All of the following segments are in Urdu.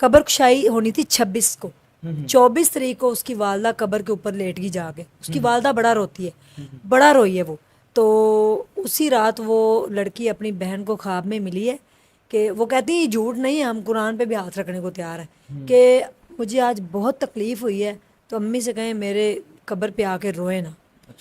قبر کشائی ہونی تھی 26 کو. 24 تاریخ کو اس کی والدہ قبر کے اوپر لیٹ گئی جا کے. اس کی والدہ بڑا روتی ہے, بڑا روئی ہے وہ. تو اسی رات وہ لڑکی اپنی بہن کو خواب میں ملی ہے کہ وہ کہتی ہیں یہ جھوٹ نہیں ہے, ہم قرآن پہ بھی ہاتھ رکھنے کو تیار ہیں کہ مجھے آج بہت تکلیف ہوئی ہے, تو امی سے کہیں میرے قبر پہ آ کے روئے نا.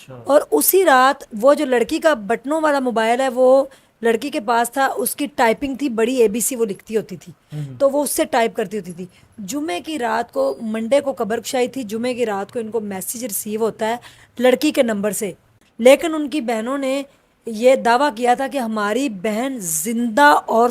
اور اسی رات وہ جو لڑکی کا بٹنوں والا موبائل ہے وہ لڑکی کے پاس تھا, اس کی ٹائپنگ تھی بڑی ABC وہ لکھتی ہوتی تھی, تو وہ اس سے ٹائپ کرتی ہوتی تھی. جمعے کی رات کو, منڈے کو قبر کشائی تھی, جمعے کی رات کو ان کو میسیج ریسیو ہوتا ہے لڑکی کے نمبر سے. لیکن ان کی بہنوں نے یہ دعویٰ کیا تھا کہ ہماری بہن زندہ, اور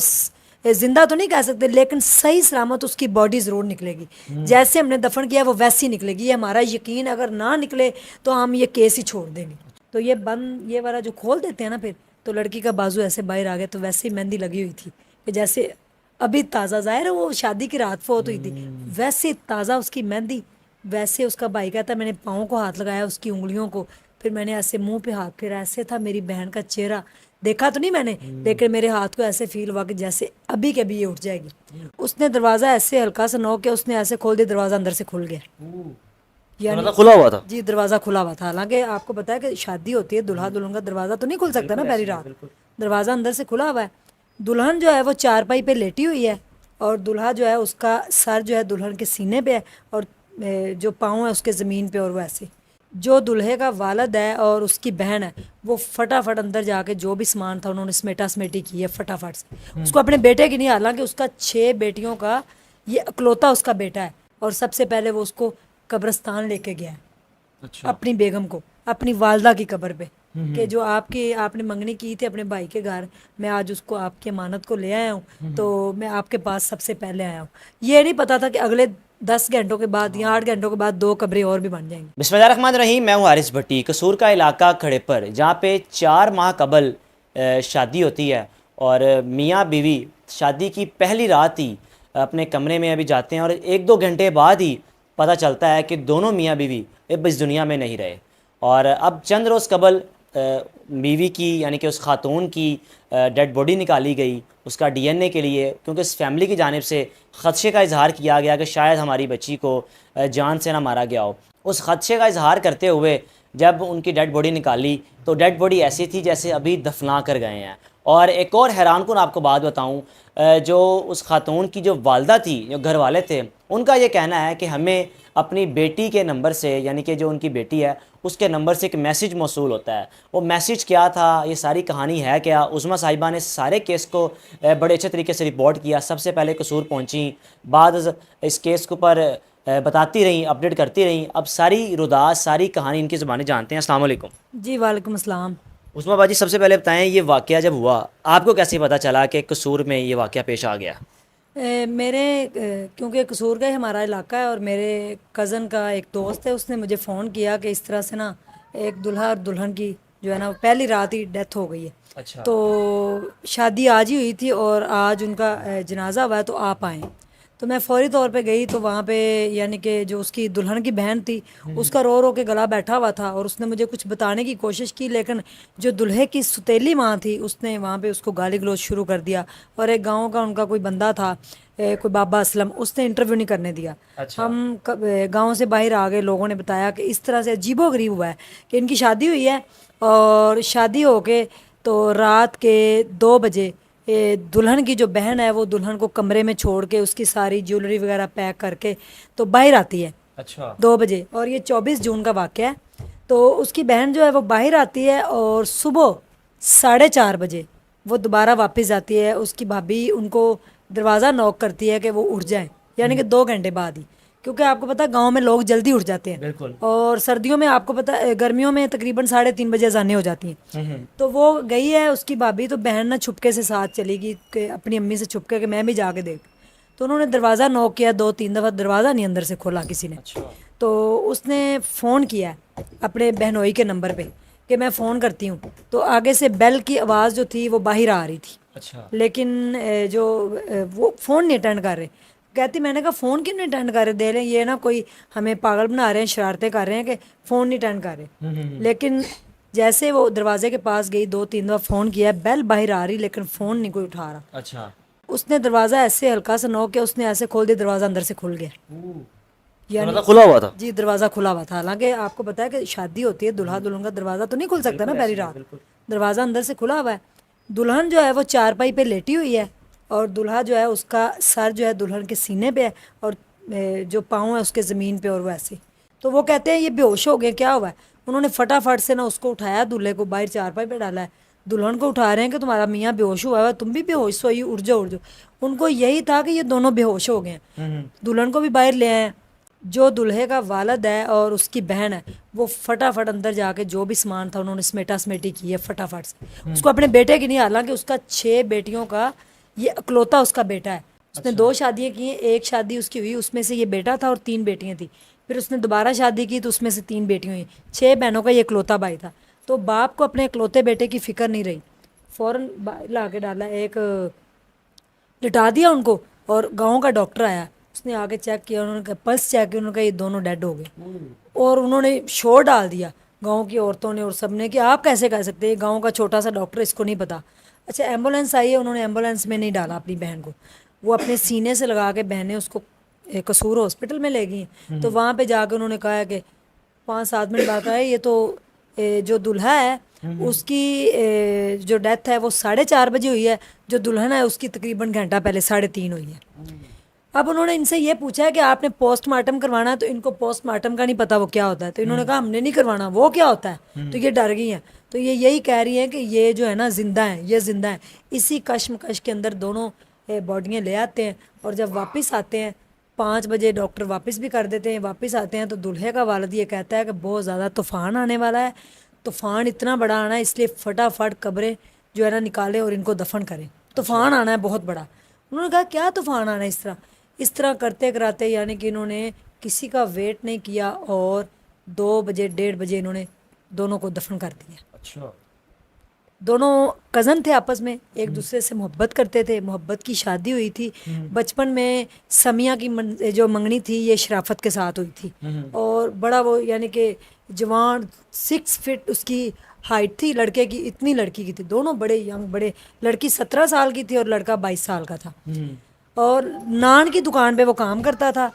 زندہ تو نہیں کہہ سکتے لیکن صحیح سلامت اس کی باڈی ضرور نکلے گی. جیسے ہم نے دفن کیا وہ ویسی نکلے گی, یہ ہمارا یقین, اگر نہ نکلے تو ہم یہ کیس ہی چھوڑ دیں گے. تو یہ بند یہ والا جو کھول دیتے ہیں نا, پھر تو لڑکی کا بازو ایسے باہر آ گیا, تو ویسے ہی مہندی لگی ہوئی تھی کہ جیسے ابھی تازہ, ظاہر ہے وہ شادی کی رات فوت ہوئی تھی, ویسے تازہ اس کی مہندی. ویسے اس کا بھائی کہتا ہے میں نے پاؤں کو ہاتھ لگایا, اس کی انگلیوں کو, پھر میں نے ایسے منہ پہ ہاتھ پھر ایسے تھا میری بہن کا چہرہ, دیکھا تو نہیں میں نے, لیکن میرے ہاتھ کو ایسے فیل ہوا کہ جیسے ابھی کے ابھی یہ اٹھ جائے گی. اس نے دروازہ ایسے ہلکا سا نوک کیا, اس نے ایسے کھول دیا, دروازہ اندر سے کھل گیا. یعنی کھلا ہوا تھا. جی دروازہ کھلا ہوا تھا. حالانکہ آپ کو پتا ہے کہ شادی ہوتی ہے, دلہا دلہن کا دروازہ تو نہیں کھل سکتا نا پہلی رات, دروازہ اندر سے کھلا ہوا ہے. دلہن جو ہے وہ چارپائی پہ لیٹی ہوئی ہے, اور دلہا جو ہے اس کا سر جو ہے دلہن کے سینے پہ ہے, اور جو پاؤں ہے اس کے زمین پہ. اور وہ ایسے جو دلہے کا والد ہے اور اس کی بہن ہے وہ فٹافٹ اندر جا کے جو بھی سامان تھا انہوں نے سمیٹا سمیٹی کی ہے فٹافٹ سے. اس کو اپنے بیٹے کی نہیں, حالانکہ اس کا 6 بیٹیوں کا یہ اکلوتا اس کا بیٹا ہے, اور سب سے پہلے وہ اس کو قبرستان لے کے گیا ہے, اپنی بیگم کو, اپنی والدہ کی قبر پہ, کہ جو آپ نے منگنی کی تھی اپنے بھائی کے گھر, میں آج اس کو آپ کی امانت کو لے آیا ہوں, تو میں آپ کے پاس سب سے پہلے آیا ہوں. یہ نہیں پتا تھا کہ اگلے 10 گھنٹوں کے بعد یا 8 گھنٹوں کے بعد 2 قبریں اور بھی بن جائیں گی. بسم اللہ الرحمن الرحیم. میں ہوں حارث بھٹی. قصور کا علاقہ کھڑے پر, جہاں پہ 4 ماہ قبل شادی ہوتی ہے, اور میاں بیوی شادی کی پہلی رات ہی اپنے کمرے میں ابھی جاتے ہیں, اور 1-2 گھنٹے بعد ہی پتہ چلتا ہے کہ دونوں میاں بیوی اب اس دنیا میں نہیں رہے. اور اب چند روز قبل بیوی کی یعنی کہ اس خاتون کی ڈیڈ باڈی نکالی گئی اس کا DNA کے لیے, کیونکہ اس فیملی کی جانب سے خدشے کا اظہار کیا گیا کہ شاید ہماری بچی کو جان سے نہ مارا گیا ہو. اس خدشے کا اظہار کرتے ہوئے جب ان کی ڈیڈ باڈی نکالی تو ڈیڈ باڈی ایسی تھی جیسے ابھی دفنا کر گئے ہیں. اور ایک اور حیران کن آپ کو بات بتاؤں, جو اس خاتون کی جو والدہ تھی, جو گھر والے تھے, ان کا یہ کہنا ہے کہ ہمیں اپنی بیٹی کے نمبر سے, یعنی کہ جو ان کی بیٹی ہے اس کے نمبر سے ایک میسیج موصول ہوتا ہے. وہ میسیج کیا تھا, یہ ساری کہانی ہے کیا. عظمیٰ صاحبہ نے سارے کیس کو بڑے اچھے طریقے سے رپورٹ کیا, سب سے پہلے قصور پہنچیں, بعد اس کیس کے اوپر بتاتی رہیں, اپڈیٹ کرتی رہیں. اب ساری روداس, ساری کہانی ان کی زبانیں جانتے ہیں. السلام علیکم. جی وعلیکم السلام. عظمیٰ باجی, سب سے پہلے بتائیں یہ واقعہ جب ہوا آپ کو کیسے پتہ چلا کہ قصور میں یہ واقعہ پیش آ گیا؟ کیونکہ قصور کا ہی ہمارا علاقہ ہے, اور میرے کزن کا ایک دوست ہے, اس نے مجھے فون کیا کہ اس طرح سے نا ایک دلہا اور دلہن کی جو ہے نا پہلی رات ہی ڈیتھ ہو گئی ہے. اچھا. تو شادی آج ہی ہوئی تھی اور آج ان کا جنازہ ہوا ہے, تو آپ آئیں. تو میں فوری طور پہ گئی, تو وہاں پہ یعنی کہ جو اس کی دلہن کی بہن تھی اس کا رو رو کے گلا بیٹھا ہوا تھا, اور اس نے مجھے کچھ بتانے کی کوشش کی, لیکن جو دلہے کی ستیلی ماں تھی اس نے وہاں پہ اس کو گالی گلوچ شروع کر دیا. اور ایک گاؤں کا ان کا کوئی بندہ تھا, کوئی بابا اسلم, اس نے انٹرویو نہیں کرنے دیا. ہم گاؤں سے باہر آ گئے, لوگوں نے بتایا کہ اس طرح سے عجیب و غریب ہوا ہے کہ ان کی شادی ہوئی ہے, اور شادی ہو کے تو رات کے 2 بجے دلہن کی جو بہن ہے وہ دلہن کو کمرے میں چھوڑ کے اس کی ساری جیولری وغیرہ پیک کر کے تو باہر آتی ہے 2 بجے, اور یہ 24 جون کا واقعہ ہے. تو اس کی بہن جو ہے وہ باہر آتی ہے, اور صبح 4:30 بجے وہ دوبارہ واپس جاتی ہے. اس کی بھابھی ان کو دروازہ نوک کرتی ہے کہ وہ اٹھ جائیں, یعنی کہ 2 گھنٹے بعد ہی, کیونکہ آپ کو پتا گاؤں میں لوگ جلدی اٹھ جاتے ہیں, اور سردیوں میں آپ کو پتا گرمیوں میں تقریباً 3:30 بجے اذانیں ہو جاتی ہیں. تو وہ گئی ہے اس کی بھابھی, تو بہن نہ چھپکے سے ساتھ چلی گئی کہ اپنی امی سے چھپکے کہ میں بھی جا کے دیکھ. تو انہوں نے دروازہ نوک کیا 2-3 دفعہ, دروازہ نہیں اندر سے کھولا کسی نے. تو اس نے فون کیا اپنے بہنوئی کے نمبر پہ کہ میں فون کرتی ہوں, تو آگے سے بیل کی آواز جو تھی وہ باہر آ رہی تھی. لیکن جو وہ فون نہیں اٹینڈ کر رہے. کہتی میں نے کہا فون کیوں نہیں اٹینڈ کر رہے, دے لیں, یہ نا کوئی ہمیں پاگل بنا رہے ہیں, شرارتیں کر رہے ہیں کہ فون نہیں اٹینڈ کر رہے. لیکن جیسے وہ دروازے کے پاس گئی 2-3 دفعہ فون کیا, بیل باہر آ رہی لیکن فون نہیں کوئی اٹھا رہا. اس نے دروازہ ایسے ہلکا سا نوک کیا, اس نے ایسے کھول دیا, دروازہ اندر سے کھل گیا. یعنی دروازہ کھلا ہوا تھا. جی دروازہ کھلا ہوا تھا. حالانکہ آپ کو پتا ہے کہ شادی ہوتی ہے, دلہا دلہن کا دروازہ تو نہیں کھل سکتا نا پہلی رات, دروازہ اندر سے کھلا ہوا ہے. دلہن جو ہے وہ چارپائی پہ لیٹی ہوئی ہے, اور دلہا جو ہے اس کا سر جو ہے دلہن کے سینے پہ ہے, اور جو پاؤں ہے اس کے زمین پہ, اور وہ ایسے. تو وہ کہتے ہیں یہ بے ہوش ہو گئے, کیا ہوا ہے. انہوں نے فٹافٹ سے نا اس کو اٹھایا, دلہے کو باہر چارپائی پہ ڈالا ہے. دلہن کو اٹھا رہے ہیں کہ تمہارا میاں بے ہوش ہوا ہے, تم بھی بے ہوش سوئی, اٹھ جاؤ اٹھ جاؤ. ان کو یہی تھا کہ یہ دونوں بے ہوش ہو گئے ہیں. دلہن کو بھی باہر لے آئے ہیں. جو دلہے کا والد ہے اور اس کی بہن ہے, وہ فٹافٹ اندر جا کے جو بھی سامان تھا انہوں نے سمیٹا سمیٹی کی ہے فٹافٹ سے. اس کو اپنے بیٹے کی نہیں, حالانکہ اس کا 6 بیٹیوں کا یہ اکلوتا اس کا بیٹا ہے. اس نے 2 شادیاں کی ہیں, ایک شادی اس کی ہوئی, اس میں سے یہ بیٹا تھا اور 3 بیٹیاں تھیں. پھر اس نے دوبارہ شادی کی تو اس میں سے 3 بیٹیاں ہوئی, 6 بہنوں کا یہ اکلوتا بھائی تھا. تو باپ کو اپنے اکلوتے بیٹے کی فکر نہیں رہی, فوراً لا کے ڈالا, ایک لٹا دیا ان کو. اور گاؤں کا ڈاکٹر آیا, اس نے آ کے چیک کیا, انہوں نے کہا پلس چیک کیا, انہوں نے کہا یہ دونوں ڈیڈ ہو گئے. اور انہوں نے شور ڈال دیا گاؤں کی عورتوں نے اور سب نے کہ آپ کیسے کہہ سکتے ہیں, گاؤں کا چھوٹا سا ڈاکٹر, اس کو نہیں پتا. اچھا ایمبولینس آئی ہے, انہوں نے ایمبولینس میں نہیں ڈالا اپنی بہن کو, وہ اپنے سینے سے لگا کے بہنیں اس کو قصور ہاسپٹل میں لے گئی ہیں. تو وہاں پہ جا کے انہوں نے کہا کہ 5-7 منٹ بعد کہا ہے یہ تو جو دلہا ہے اس کی جو ڈیتھ ہے وہ 4:30 بجے ہوئی ہے, جو دلہن ہے اس کی تقریباً گھنٹہ پہلے 3:30 ہوئی ہے. اب انہوں نے ان سے یہ پوچھا ہے کہ آپ نے پوسٹ مارٹم کروانا ہے, تو ان کو پوسٹ مارٹم کا نہیں پتا وہ کیا ہوتا ہے. تو انہوں نے کہا ہم نے نہیں کروانا, وہ کیا ہوتا ہے. تو یہ ڈر گئی ہیں. تو یہ یہی کہہ رہی ہیں کہ یہ جو ہے نا زندہ ہیں, یہ زندہ ہیں. اسی کشمکش کے اندر دونوں باڈیاں لے آتے ہیں, اور جب واپس آتے ہیں 5 بجے ڈاکٹر واپس بھی کر دیتے ہیں, واپس آتے ہیں تو دلہے کا والد یہ کہتا ہے کہ بہت زیادہ طوفان آنے والا ہے, طوفان اتنا بڑا آنا ہے, اس لیے فٹافٹ قبریں جو ہے نا نکالیں اور ان کو دفن کریں, طوفان آنا ہے بہت بڑا. انہوں نے کہا کیا طوفان آنا ہے. اس طرح کرتے کراتے یعنی کہ انہوں نے کسی کا ویٹ نہیں کیا, اور 2 بجے 1:30 بجے انہوں نے دونوں کو دفن کر دیا. اچھا. دونوں کزن تھے, آپس میں ایک دوسرے سے محبت کرتے تھے, محبت کی شادی ہوئی تھی. بچپن میں سمیہ کی جو منگنی تھی یہ شرافت کے ساتھ ہوئی تھی, اور بڑا وہ یعنی کہ جوان 6 فٹ اس کی ہائٹ تھی لڑکے کی, اتنی لڑکی کی تھی. دونوں بڑے ینگ, بڑے, لڑکی 17 سال کی تھی اور لڑکا 22 سال کا تھا. اور نان کی دکان پہ وہ کام کرتا تھا.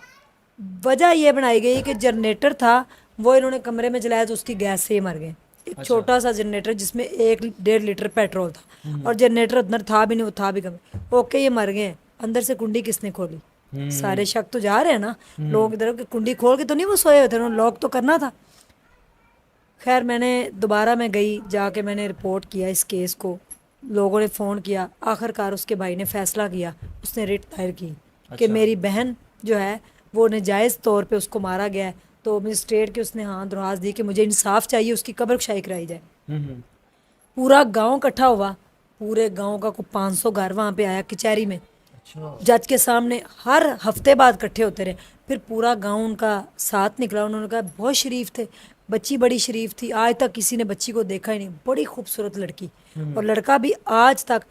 وجہ یہ بنائی گئی کہ جنریٹر تھا وہ انہوں نے کمرے میں جلایا تو اس کی گیس سے ہی مر گئے. ایک چھوٹا سا جنریٹر جس میں 1.5 لیٹر پیٹرول تھا, اور جنریٹر اندر تھا بھی نہیں, وہ تھا بھی کم. اوکے یہ مر گئے, اندر سے کنڈی کس نے کھولی. سارے شک تو جا رہے ہیں نا لوگ ادھر کہ کنڈی کھول کے تو نہیں وہ سوئے ہوتے, انہوں نے لاک تو کرنا تھا. خیر میں نے دوبارہ میں گئی, جا کے میں نے رپورٹ کیا اس کیس کو, لوگوں نے فون کیا. آخرکار اس کے بھائی نے فیصلہ کیا, اس نے ریٹ دائر کی کہ میری بہن جو ہے وہ ناجائز طور پہ اس کو مارا گیا ہے. تو مجسٹریٹ کے اس نے ہاں درخواست دی کہ مجھے انصاف چاہیے, اس کی قبر کشائی کرائی جائے. پورا گاؤں اکٹھا ہوا, پورے گاؤں کا کوئی 500 گھر وہاں پہ آیا کچہری میں, جج کے سامنے ہر ہفتے بعد اکٹھے ہوتے رہے. پھر پورا گاؤں ان کا ساتھ نکلا. انہوں نے کہا بہت شریف تھے, بچی بڑی شریف تھی, آج تک کسی نے بچی کو دیکھا ہی نہیں, بڑی خوبصورت لڑکی. اور لڑکا بھی آج تک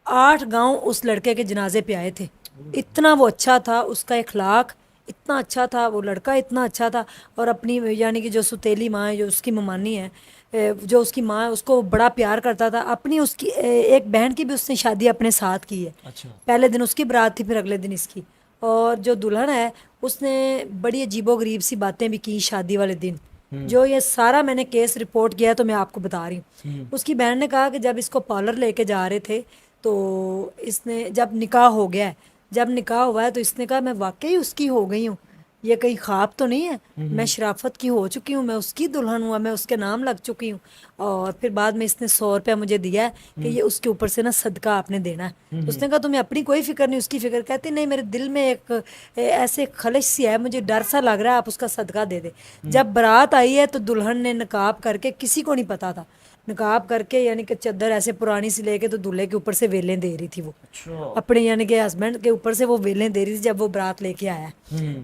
8 گاؤں اس لڑکے کے جنازے پہ آئے تھے. اتنا وہ اچھا تھا, اس کا اخلاق اتنا اچھا تھا, وہ لڑکا اتنا اچھا تھا. اور اپنی یعنی کہ جو ستیلی ماں ہے, جو اس کی ممانی ہے, جو اس کی ماں ہے, اس کو بڑا پیار کرتا تھا. اپنی اس کی ایک بہن کی بھی اس نے شادی اپنے ساتھ کی ہے. پہلے دن اس کی برات تھی, پھر اگلے دن اس کی. اور جو دلہن ہے اس نے بڑی عجیب و غریب سی باتیں بھی کی شادی والے دن. جو یہ سارا میں نے کیس رپورٹ کیا ہے تو میں آپ کو بتا رہی ہوں. اس کی بہن نے کہا کہ جب اس کو پارلر لے کے جا رہے تھے تو اس نے جب نکاح ہو گیا ہے, جب نکاح ہوا ہے تو اس نے کہا میں واقعی اس کی ہو گئی ہوں, یہ کہیں خواب تو نہیں ہے, میں شرافت کی ہو چکی ہوں, میں اس کی دلہن ہوں, میں اس کے نام لگ چکی ہوں. اور پھر بعد میں اس نے 100 روپیہ مجھے دیا ہے کہ یہ اس کے اوپر سے نا صدقہ آپ نے دینا ہے. اس نے کہا تمہیں اپنی کوئی فکر نہیں, اس کی فکر. کہتی نہیں, میرے دل میں ایک ایسے خلش سی ہے, مجھے ڈر سا لگ رہا ہے, آپ اس کا صدقہ دے دے. جب برات آئی ہے تو دلہن نے نقاب کر کے, کسی کو نہیں پتا تھا, نقاب کر کے یعنی کہ چادر ایسے پرانی سی لے کے تو دلہے کے اوپر سے ویلیں دے رہی تھی وہ اپنے یعنی کہ ہسبینڈ کے اوپر سے وہ ویلیں دے رہی تھی جب وہ برات لے کے آیا.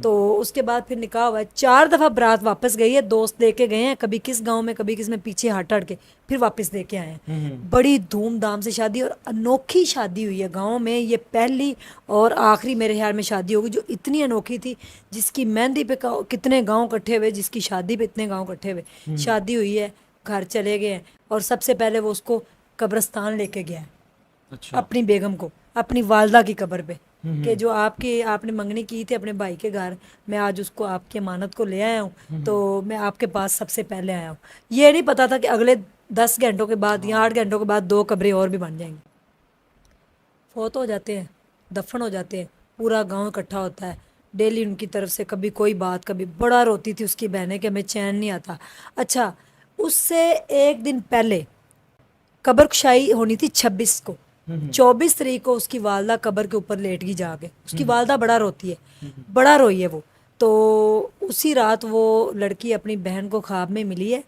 تو اس کے بعد پھر نکاح ہوا ہے. 4 دفعہ برات واپس گئی ہے, دوست لے کے گئے ہیں, کبھی کس گاؤں میں کبھی کس میں, پیچھے ہٹ کے پھر واپس لے کے آئے ہیں. بڑی دھوم دھام سے شادی, اور انوکھی شادی ہوئی ہے گاؤں میں. یہ پہلی اور آخری میرے خیال میں شادی ہوگی جو اتنی انوکھی تھی, جس کی مہندی پہ کتنے گاؤں اکٹھے ہوئے, جس کی شادی پہ اتنے گاؤں اکٹھے ہوئے. شادی ہوئی ہے, گھر چلے گئے ہیں, اور سب سے پہلے وہ اس کو قبرستان لے کے گیا ہے, اپنی بیگم کو. اپنی والدہ کی قبر پہ کہ جو آپ نے منگنی کی تھی اپنے بھائی کے گھر، میں آج اس کو آپ کی امانت کو لے آیا ہوں، تو میں آپ کے پاس سب سے پہلے آیا ہوں. یہ نہیں پتا تھا کہ اگلے 10 گھنٹوں کے بعد یا 8 گھنٹوں کے بعد 2 قبریں اور بھی بن جائیں گی. فوت ہو جاتے ہیں، دفن ہو جاتے ہیں، پورا گاؤں اکٹھا ہوتا ہے. ڈیلی ان کی طرف سے کبھی کوئی بات، کبھی بڑا روتی تھی اس کی بہنیں کہ ہمیں چین نہیں آتا. اچھا، اس سے ایک دن پہلے قبر کشائی ہونی تھی 26 کو. 24 تاریخ کو اس کی والدہ قبر کے اوپر لیٹ گئی جا کے. اس کی والدہ بڑا روتی ہے، بڑا روئی ہے وہ. تو اسی رات وہ لڑکی اپنی بہن کو خواب میں ملی ہے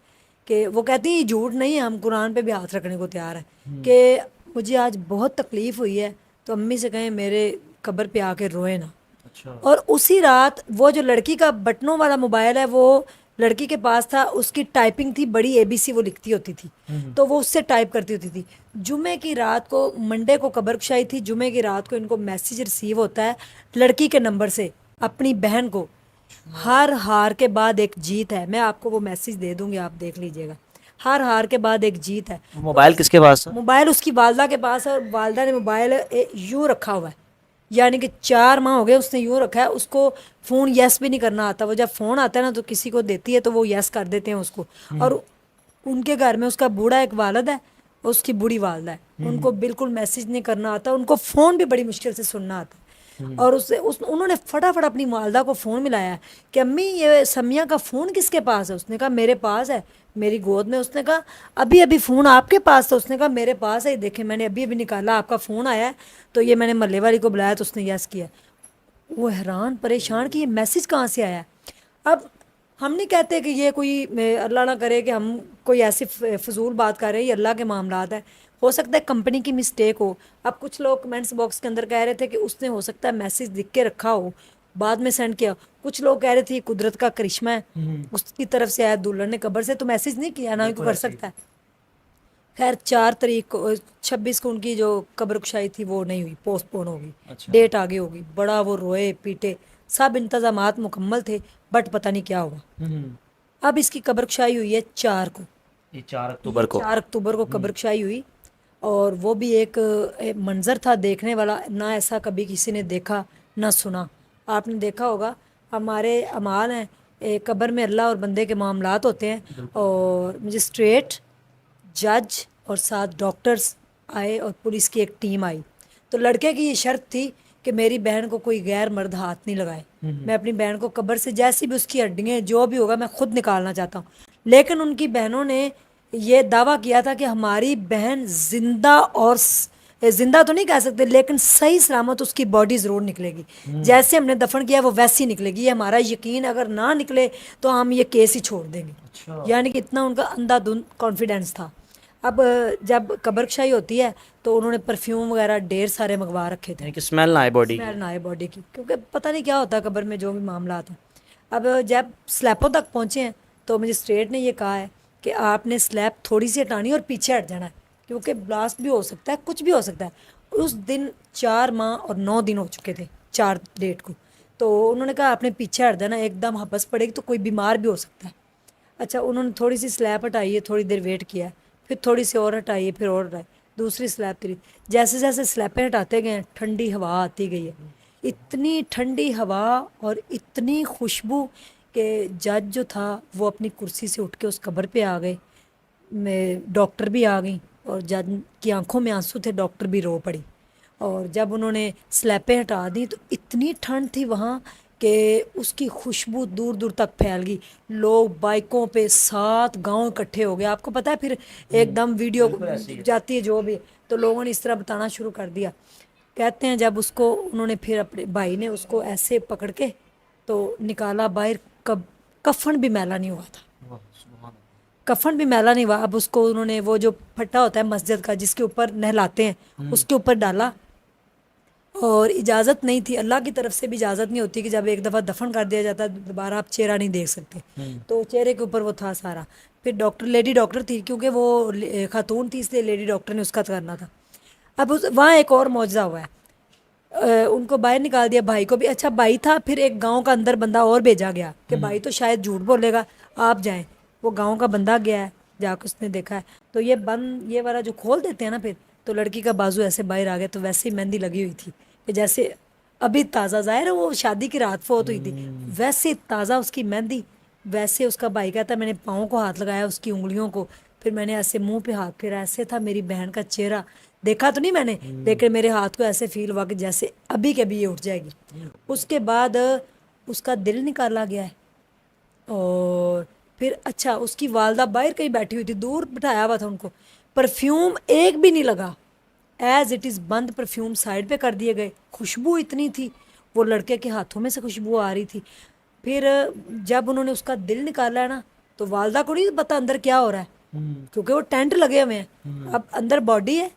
کہ وہ کہتی ہے یہ جھوٹ نہیں ہے، ہم قرآن پہ بھی ہاتھ رکھنے کو تیار ہیں کہ مجھے آج بہت تکلیف ہوئی ہے، تو امی سے کہیں میرے قبر پہ آ کے روئے نا. اور اسی رات وہ جو لڑکی کا بٹنوں والا موبائل ہے وہ لڑکی کے پاس تھا، اس کی ٹائپنگ تھی بڑی ABC وہ لکھتی ہوتی تھی، تو وہ اس سے ٹائپ کرتی ہوتی تھی. جمعے کی رات کو، منڈے کو قبر کشائی تھی، جمعے کی رات کو ان کو میسیج ریسیو ہوتا ہے لڑکی کے نمبر سے اپنی بہن کو. ہر ہار کے بعد ایک جیت ہے، میں آپ کو وہ میسیج دے دوں گی، آپ دیکھ لیجئے گا. ہر ہار کے بعد ایک جیت ہے. موبائل کس کے پاس تھا؟ موبائل اس کی والدہ کے پاس ہے، اور والدہ نے موبائل یوں رکھا ہوا ہے، یعنی کہ 4 ماہ ہو گئے اس نے یوں رکھا ہے. اس کو فون یس بھی نہیں کرنا آتا. وہ جب فون آتا ہے نا تو کسی کو دیتی ہے تو وہ یس کر دیتے ہیں اس کو. اور ان کے گھر میں اس کا بوڑھا ایک والد ہے، اس کی بوڑھی والدہ ہے. ان کو بالکل میسیج نہیں کرنا آتا، ان کو فون بھی بڑی مشکل سے سننا آتا ہے. اور انہوں نے فٹافٹ اپنی والدہ کو فون ملایا کہ امی یہ سمیہ کا فون کس کے پاس ہے؟ اس نے کہا میرے پاس ہے، میری گود میں. اس نے کہا ابھی فون آپ کے پاس تھا؟ اس نے کہا میرے پاس ہے، دیکھیں میں نے ابھی نکالا، آپ کا فون آیا ہے، تو یہ میں نے محلے والی کو بلایا تو اس نے یس کیا. وہ حیران پریشان کہ یہ میسیج کہاں سے آیا ہے. اب ہم نہیں کہتے کہ یہ کوئی اللہ نہ کرے کہ ہم کوئی ایسی فضول بات کر رہے ہیں، یہ اللہ کے معاملات ہیں. ہو سکتا ہے کمپنی کی مسٹیک ہو. اب کچھ لوگ کمنٹس باکس کے اندر کہہ رہے تھے کہ اس نے ہو سکتا ہے میسیج لکھ کے رکھا ہو بعد میں سینڈ کیا. کچھ لوگ کہہ رہے تھے یہ قدرت کا کرشمہ ہے، اس کی طرف سے آیا دلہن نے قبر سے، تو میسیج نہیں کیا، نہ ہی کوئی کر سکتا ہے. خیر 4 تاریخ کو 26 کو ان کی جو قبر کشائی تھی وہ نہیں ہوئی، پوسٹ پون ہوگی، ڈیٹ آگے ہوگی. بڑا وہ روئے پیٹے، سب انتظامات مکمل تھے، بٹ پتہ نہیں کیا ہوا. اب اس کی قبر کشائی ہوئی ہے 4 کو، 4 اکتوبر کو. 4 اکتوبر کو قبر کشائی ہوئی. اور وہ بھی ایک منظر تھا دیکھنے والا، نہ ایسا کبھی کسی نے دیکھا نہ سنا. آپ نے دیکھا ہوگا ہمارے اعمال ہیں، قبر میں اللہ اور بندے کے معاملات ہوتے ہیں، اور مجسٹریٹ، جج اور 7 ڈاکٹرز آئے اور پولیس کی ایک ٹیم آئی. تو لڑکے کی یہ شرط تھی کہ میری بہن کو کوئی غیر مرد ہاتھ نہیں لگائے. میں اپنی بہن کو قبر سے جیسی بھی اس کی ہڈیاں جو بھی ہوگا میں خود نکالنا چاہتا ہوں. لیکن ان کی بہنوں نے یہ دعویٰ کیا تھا کہ ہماری بہن زندہ، اور زندہ تو نہیں کہہ سکتے لیکن صحیح سلامت اس کی باڈی ضرور نکلے گی، جیسے ہم نے دفن کیا وہ ویسی نکلے گی. یہ ہمارا یقین، اگر نہ نکلے تو ہم یہ کیس ہی چھوڑ دیں گے. یعنی کہ اتنا ان کا اندھا دھند کانفیڈنس تھا. اب جب قبر کشائی ہوتی ہے تو انہوں نے پرفیوم وغیرہ ڈھیر سارے منگوا رکھے تھے، یعنی کہ اسمیل نہ آئے باڈی کی. اسمیل نہ آئے باڈی کی، کیونکہ پتہ نہیں کیا ہوتا ہے قبر میں جو بھی معاملات ہیں. اب جب سلیپوں تک پہنچے ہیں تو مجسٹریٹ نے یہ کہا ہے کہ آپ نے سلیپ تھوڑی سی ہٹانی اور پیچھے ہٹ جانا ہے، کیونکہ بلاسٹ بھی ہو سکتا ہے، کچھ بھی ہو سکتا ہے. اس دن 4 ماہ اور 9 دن ہو چکے تھے 4 ڈیٹ کو. تو انہوں نے کہا آپ نے پیچھے ہٹ جانا، ایک دم حبس پڑے گی تو کوئی بیمار بھی ہو سکتا ہے. اچھا، انہوں نے تھوڑی سی سلیپ ہٹائی ہے، تھوڑی دیر ویٹ کیا ہے، پھر تھوڑی سی اور ہٹائی ہے، پھر اور ہٹائی، دوسری سلیپ تھی. جیسے جیسے سلیپیں ہٹاتے گئے ٹھنڈی ہوا آتی گئی ہے، اتنی ٹھنڈی ہوا اور اتنی خوشبو کہ جج جو تھا وہ اپنی کرسی سے اٹھ کے اس قبر پہ آ گئے. ڈاکٹر بھی آ گئیں اور جج کی آنکھوں میں آنسو تھے، ڈاکٹر بھی رو پڑی. اور جب انہوں نے سلیپیں ہٹا دیں تو اتنی ٹھنڈ تھی وہاں کہ اس کی خوشبو دور دور تک پھیل گئی. لوگ بائکوں پہ 7 گاؤں اکٹھے ہو گئے. آپ کو پتہ ہے پھر ایک دم ویڈیو جاتی ہے جو بھی، تو لوگوں نے اس طرح بتانا شروع کر دیا. کہتے ہیں جب اس کو انہوں نے پھر اپنے بھائی نے اس کو ایسے پکڑ کے تو نکالا باہر، کفن بھی میلا نہیں ہوا تھا، کفن بھی میلا نہیں ہوا. اب اس کو انہوں نے وہ جو پھٹا ہوتا ہے مسجد کا جس کے اوپر نہلاتے ہیں اس کے اوپر ڈالا، اور اجازت نہیں تھی، اللہ کی طرف سے بھی اجازت نہیں ہوتی کہ جب ایک دفعہ دفن کر دیا جاتا ہے دوبارہ آپ چہرہ نہیں دیکھ سکتے. تو چہرے کے اوپر وہ تھا سارا. پھر ڈاکٹر، لیڈی ڈاکٹر تھی کیونکہ وہ خاتون تھی اس لیے لیڈی ڈاکٹر نے اس کا کرنا تھا. اب وہاں ایک اور معجزہ ہوا ہے، ان کو باہر نکال دیا، بھائی کو بھی. اچھا بھائی تھا، پھر ایک گاؤں کا اندر بندہ اور بھیجا گیا کہ بھائی تو شاید جھوٹ بولے گا، آپ جائیں. وہ گاؤں کا بندہ گیا ہے، جا کے اس نے دیکھا ہے تو یہ بند، یہ والا جو کھول دیتے ہیں نا پھر تو لڑکی کا بازو ایسے باہر آ گیا, تو ویسے ہی مہندی لگی ہوئی تھی کہ جیسے ابھی تازہ, ظاہر ہے وہ شادی کی رات فوت ہوئی تھی, ویسے تازہ اس کی مہندی. ویسے اس کا بھائی کہتا ہے میں نے پاؤں کو ہاتھ لگایا, اس کی انگلیوں کو, پھر میں نے ایسے منہ پہ ہاتھ پھیرا, ایسے تھا میری بہن کا چہرہ, دیکھا تو نہیں میں نے, لیکن میرے ہاتھ کو ایسے فیل ہوا کہ جیسے ابھی کے ابھی یہ اٹھ جائے گی. اس کے بعد اس کا دل نکالا گیا ہے. اور پھر اچھا اس کی والدہ باہر کہیں بیٹھی ہوئی تھی, دور بٹھایا ہوا تھا ان کو, پرفیوم ایک بھی نہیں لگا, ایز اٹ از بند پرفیوم سائڈ پہ کر دیے گئے. خوشبو اتنی تھی, وہ لڑکے کے ہاتھوں میں سے خوشبو آ رہی تھی. پھر جب انہوں نے اس کا دل نکالا ہے نا, تو والدہ کو نہیں پتا اندر کیا ہو رہا ہے, کیونکہ وہ ٹینٹ لگے ہوئے ہیں. اب اندر باڈی ہے,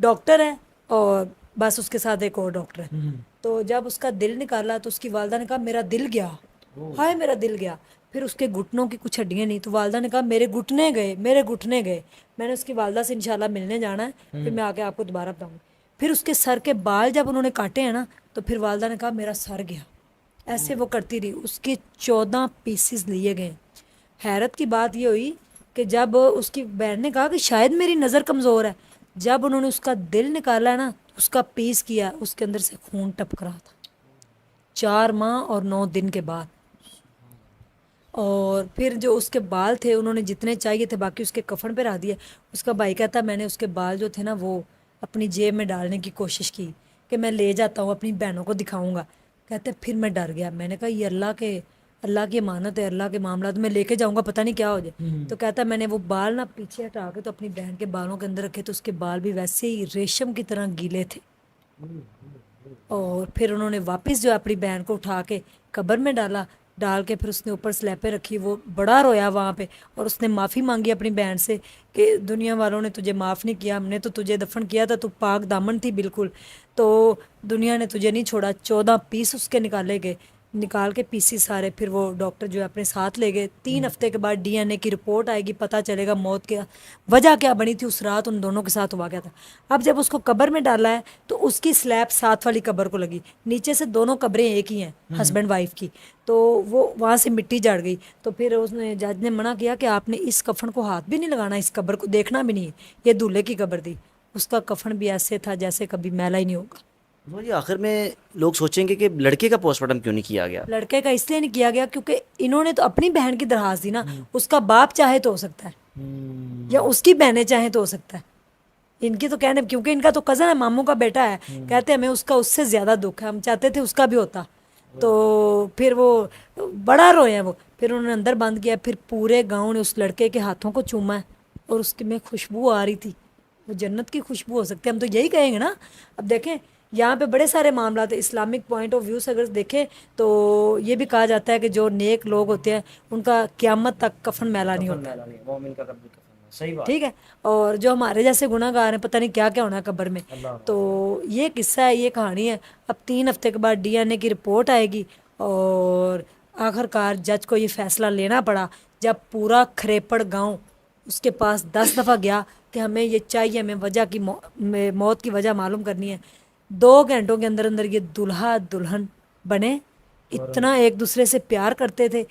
ڈاکٹر ہے, اور بس اس کے ساتھ ایک اور ڈاکٹر ہے. تو جب اس کا دل نکالا تو اس کی والدہ نے کہا میرا دل گیا, ہائے میرا دل گیا. پھر اس کے گھٹنوں کی کچھ ہڈیاں نہیں, تو والدہ نے کہا میرے گھٹنے گئے, میرے گھٹنے گئے. میں نے اس کی والدہ سے انشاءاللہ ملنے جانا ہے, پھر میں آ کے آپ کو دوبارہ بتاؤں گی. پھر اس کے سر کے بال جب انہوں نے کاٹے ہیں نا, تو پھر والدہ نے کہا میرا سر گیا. ایسے وہ کرتی رہی, اس کے 14 پیسز لیے گئے. حیرت کی بات یہ ہوئی کہ جب اس کی بہن نے کہا کہ شاید میری نظر کمزور ہے, جب انہوں نے اس کا دل نکالا ہے نا, اس کا پیس کیا, اس کے اندر سے خون ٹپک رہا تھا 4 ماہ اور 9 دن کے بعد. اور پھر جو اس کے بال تھے انہوں نے جتنے چاہیے تھے باقی اس کے کفن پہ رکھ دیا. اس کا بھائی کہتا میں نے اس کے بال جو تھے نا وہ اپنی جیب میں ڈالنے کی کوشش کی کہ میں لے جاتا ہوں اپنی بہنوں کو دکھاؤں گا. کہتے پھر میں ڈر گیا, میں نے کہا یہ اللہ کی امانت ہے, اللہ کے معاملات میں لے کے جاؤں گا پتہ نہیں کیا ہو جائے. تو کہتا میں نے وہ بال نا پیچھے ہٹا کے تو اپنی بہن کے بالوں کے اندر رکھے, تو اس کے بال بھی ویسے ہی ریشم کی طرح گیلے تھے. اور پھر انہوں نے واپس جو اپنی بہن کو اٹھا کے قبر میں ڈال کے پھر اس نے اوپر سلیپیں رکھی. وہ بڑا رویا وہاں پہ, اور اس نے معافی مانگی اپنی بہن سے کہ دنیا والوں نے تجھے معاف نہیں کیا, ہم نے تو تجھے دفن کیا تھا, تو پاک دامن تھی بالکل, تو دنیا نے تجھے نہیں چھوڑا. 14 پیس اس کے نکالے گئے, نکال کے پیسی سارے. پھر وہ ڈاکٹر جو ہے اپنے ساتھ لے گئے. 3 ہفتے کے بعد ڈی این اے کی رپورٹ آئے گی, پتہ چلے گا موت کیا وجہ کیا بنی تھی, اس رات ان دونوں کے ساتھ ہوا کیا تھا. اب جب اس کو قبر میں ڈالا ہے تو اس کی سلیب ساتھ والی قبر کو لگی, نیچے سے دونوں قبریں ایک ہی ہیں ہسبینڈ وائف کی, تو وہ وہاں سے مٹی جڑ گئی. تو پھر اس نے جج نے منع کیا کہ آپ نے اس کفن کو ہاتھ بھی نہیں لگانا, اس قبر کو دیکھنا بھی نہیں ہے, یہ دولہے کی قبر تھی. اس کا کفن بھی ایسے تھا جیسے کبھی میلا ہی نہیں ہوگا. جی آخر میں لوگ سوچیں گے کہ لڑکے کا پوسٹ مارٹم کیوں نہیں کیا گیا؟ لڑکے کا اس لیے نہیں کیا گیا کیونکہ انہوں نے تو اپنی بہن کی درخواست دی نا, اس کا باپ چاہے تو ہو سکتا ہے یا اس کی بہنیں چاہیں تو ہو سکتا ہے. ان کی تو کہنے, کیونکہ ان کا تو کزن ہے, ماموں کا بیٹا ہے, کہتے ہمیں اس کا اس سے زیادہ دکھ ہے, ہم چاہتے تھے اس کا بھی ہوتا. تو پھر وہ بڑا روئے ہیں وہ. پھر انہوں نے اندر بند کیا, پھر پورے گاؤں نے اس لڑکے کے ہاتھوں کو چوما ہے, اور اس میں خوشبو آ رہی تھی, وہ جنت کی خوشبو ہو سکتی ہے, ہم تو یہی کہیں گے نا. اب دیکھیں یہاں پہ بڑے سارے معاملات ہیں, اسلامک پوائنٹ آف ویو سے اگر دیکھیں تو یہ بھی کہا جاتا ہے کہ جو نیک لوگ ہوتے ہیں ان کا قیامت تک کفن میلا نہیں ہوتا, ٹھیک ہے. اور جو ہمارے جیسے گناہ گار ہیں پتہ نہیں کیا کیا ہونا ہے قبر میں. تو یہ قصہ ہے, یہ کہانی ہے. اب 3 ہفتے کے بعد ڈی این اے کی رپورٹ آئے گی, اور آخر کار جج کو یہ فیصلہ لینا پڑا, جب پورا کھریپڑ گاؤں اس کے پاس 10 دفعہ گیا کہ ہمیں یہ چاہیے, ہمیں وجہ کی موت کی وجہ معلوم کرنی ہے. 2 گھنٹوں کے اندر اندر یہ دلہا دلہن بنے, اتنا ایک دوسرے سے پیار کرتے تھے.